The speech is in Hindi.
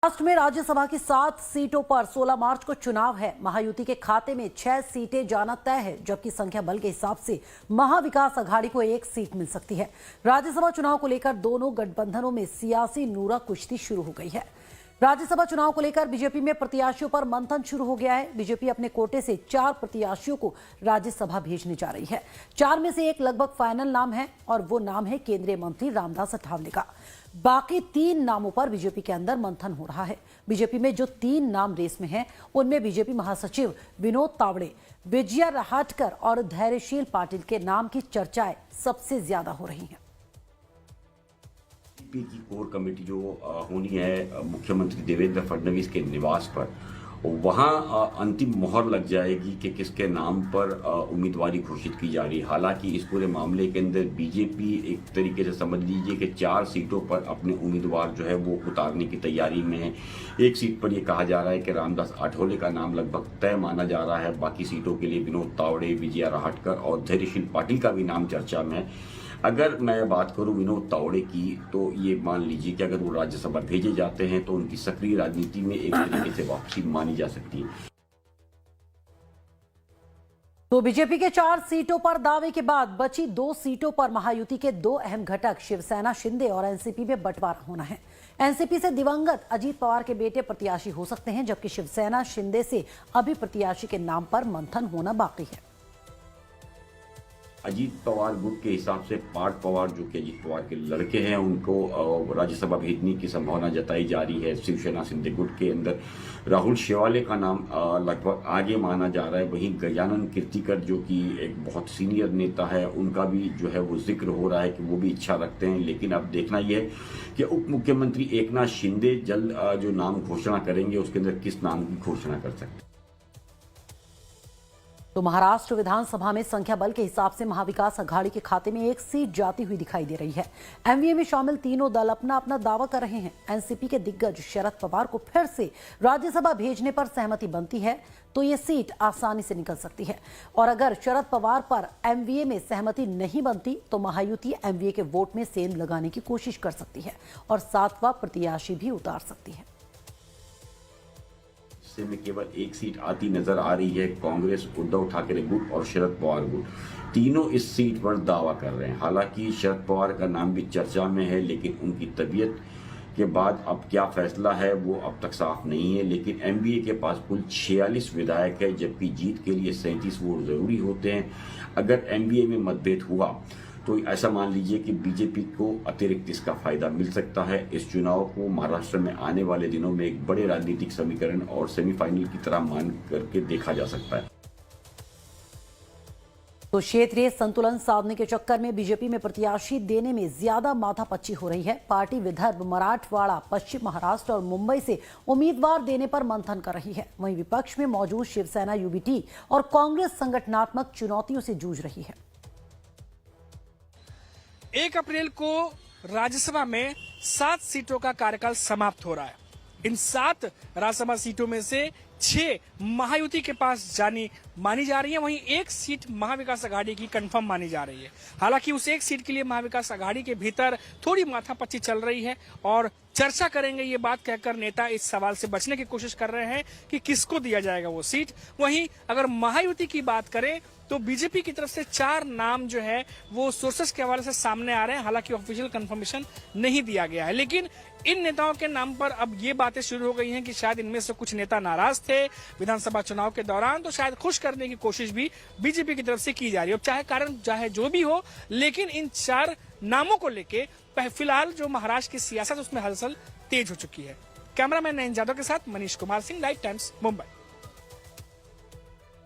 महाराष्ट्र में राज्यसभा की 7 सीटों पर 16 मार्च को चुनाव है। महायुति के खाते में 6 सीटें जाना तय है, जबकि संख्या बल के हिसाब से महाविकास अघाड़ी को 1 सीट मिल सकती है। राज्यसभा चुनाव को लेकर दोनों गठबंधनों में सियासी नूरा कुश्ती शुरू हो गई है। राज्यसभा चुनाव को लेकर बीजेपी में प्रत्याशियों पर मंथन शुरू हो गया है। बीजेपी अपने कोटे से 4 प्रत्याशियों को राज्यसभा भेजने जा रही है। 4 में से एक लगभग फाइनल नाम है और वो नाम है केंद्रीय मंत्री रामदास अठावले का। बाकी 3 नामों पर बीजेपी के अंदर मंथन हो रहा है। बीजेपी में जो 3 नाम रेस में हैं, उनमें बीजेपी महासचिव विनोद तावड़े, विजया रहाटकर और धैर्यशील पाटिल के नाम की चर्चाएं सबसे ज्यादा हो रही हैं। की कोर कमेटी जो होनी है मुख्यमंत्री देवेंद्र फडणवीस के निवास पर, वहां अंतिम मोहर लग जाएगी कि किसके नाम पर उम्मीदवारी घोषित की जा रही है। हालांकि इस पूरे मामले के अंदर बीजेपी एक तरीके से समझ लीजिए कि 4 सीटों पर अपने उम्मीदवार जो है वो उतारने की तैयारी में है। एक सीट पर यह कहा जा रहा है कि रामदास आठवले का नाम लगभग तय माना जा रहा है। बाकी सीटों के लिए विनोद तावड़े, विजया रहाटकर और धैर्यशील पाटिल का भी नाम चर्चा में है। अगर मैं बात करूं विनोद तावड़े की, तो ये मान लीजिए कि अगर वो राज्यसभा भेजे जाते हैं तो उनकी सक्रिय राजनीति में एक तरीके से वापसी मानी जा सकती है। तो बीजेपी के 4 सीटों पर दावे के बाद बची 2 सीटों पर महायुति के 2 अहम घटक शिवसेना शिंदे और एनसीपी में बंटवारा होना है। एनसीपी से दिवंगत अजीत पवार के बेटे प्रत्याशी हो सकते हैं, जबकि शिवसेना शिंदे से अभी प्रत्याशी के नाम पर मंथन होना बाकी है। अजीत पवार गुट के हिसाब से पार्थ पवार, जो कि अजीत पवार के लड़के हैं, उनको राज्यसभा भेजने की संभावना जताई जा रही है। शिवसेना शिंदे गुट के अंदर राहुल शेवाले का नाम लगभग आगे माना जा रहा है। वहीं गजानन कीर्तिकर, जो कि एक बहुत सीनियर नेता है, उनका भी जो है वो जिक्र हो रहा है कि वो भी इच्छा रखते हैं। लेकिन अब देखना यह है कि उप मुख्यमंत्री एकनाथ शिंदे जल्द जो नाम घोषणा करेंगे, उसके अंदर किस नाम की घोषणा कर सकते हैं। तो महाराष्ट्र विधानसभा में संख्या बल के हिसाब से महाविकास अघाड़ी के खाते में 1 सीट जाती हुई दिखाई दे रही है। एमवीए में शामिल तीनों दल अपना अपना दावा कर रहे हैं। एनसीपी के दिग्गज शरद पवार को फिर से राज्यसभा भेजने पर सहमति बनती है तो ये सीट आसानी से निकल सकती है, और अगर शरद पवार पर एमवीए में सहमति नहीं बनती तो महायुति एमवीए के वोट में सेंध लगाने की कोशिश कर सकती है और 7वां प्रत्याशी भी उतार सकती है। में केवल 1 सीट आती नजर आ रही है। कांग्रेस, उद्धव ठाकरे गुट और शरद पवार गुट तीनों इस सीट पर दावा कर रहे हैं। हालांकि शरद पवार का नाम भी चर्चा में है, लेकिन उनकी तबीयत के बाद अब क्या फैसला है वो अब तक साफ नहीं है। लेकिन एमवीए के पास कुल 46 विधायक है, जबकि जीत के लिए 37 वोट जरूरी होते हैं। अगर एमवीए में मतभेद हुआ तो ऐसा मान लीजिए कि बीजेपी को अतिरिक्त इसका फायदा मिल सकता है। इस चुनाव को महाराष्ट्र में आने वाले दिनों में एक बड़े राजनीतिक समीकरण और सेमीफाइनल की तरह मान करके देखा जा सकता है। तो क्षेत्रीय संतुलन साधने के चक्कर में बीजेपी में प्रत्याशी देने में ज्यादा माथापच्ची हो रही है। पार्टी विदर्भ, मराठवाड़ा, पश्चिम महाराष्ट्र और मुंबई से उम्मीदवार देने पर मंथन कर रही है। वहीं विपक्ष में मौजूद शिवसेना, यूबीटी और कांग्रेस संगठनात्मक चुनौतियों से जूझ रही है। 1 अप्रैल को राज्यसभा में 7 सीटों का कार्यकाल समाप्त हो रहा है। इन 7 राज्यसभा सीटों में से 6 महायुति के पास मानी जा रही है। वहीं 1 सीट महाविकास अघाड़ी की कंफर्म मानी जा रही है। हालांकि उस 1 सीट के लिए महाविकास अघाड़ी के भीतर थोड़ी माथापच्ची चल रही है और चर्चा करेंगे ये बात कहकर नेता इस सवाल से बचने की कोशिश कर रहे हैं कि किसको दिया जाएगा वो सीट। वहीं अगर महायुति की बात करें तो बीजेपी की तरफ से 4 नाम जो है वो सोर्सेस के हवाले से सामने आ रहे हैं। हालांकि ऑफिशियल कंफर्मेशन नहीं दिया गया है, लेकिन इन नेताओं के नाम पर अब ये बातें शुरू हो गई हैं कि शायद इनमें से कुछ नेता नाराज थे विधानसभा चुनाव के दौरान, तो शायद खुश करने की कोशिश भी बीजेपी की तरफ से की जा रही है। अब चाहे कारण चाहे जो भी हो, लेकिन इन 4 नामों को लेके फिलहाल जो महाराष्ट्र की सियासत उसमें हलचल तेज हो चुकी है। कैमरामैन नयन जादव के साथ मनीष कुमार सिंह, लाइव टाइम्स, मुंबई।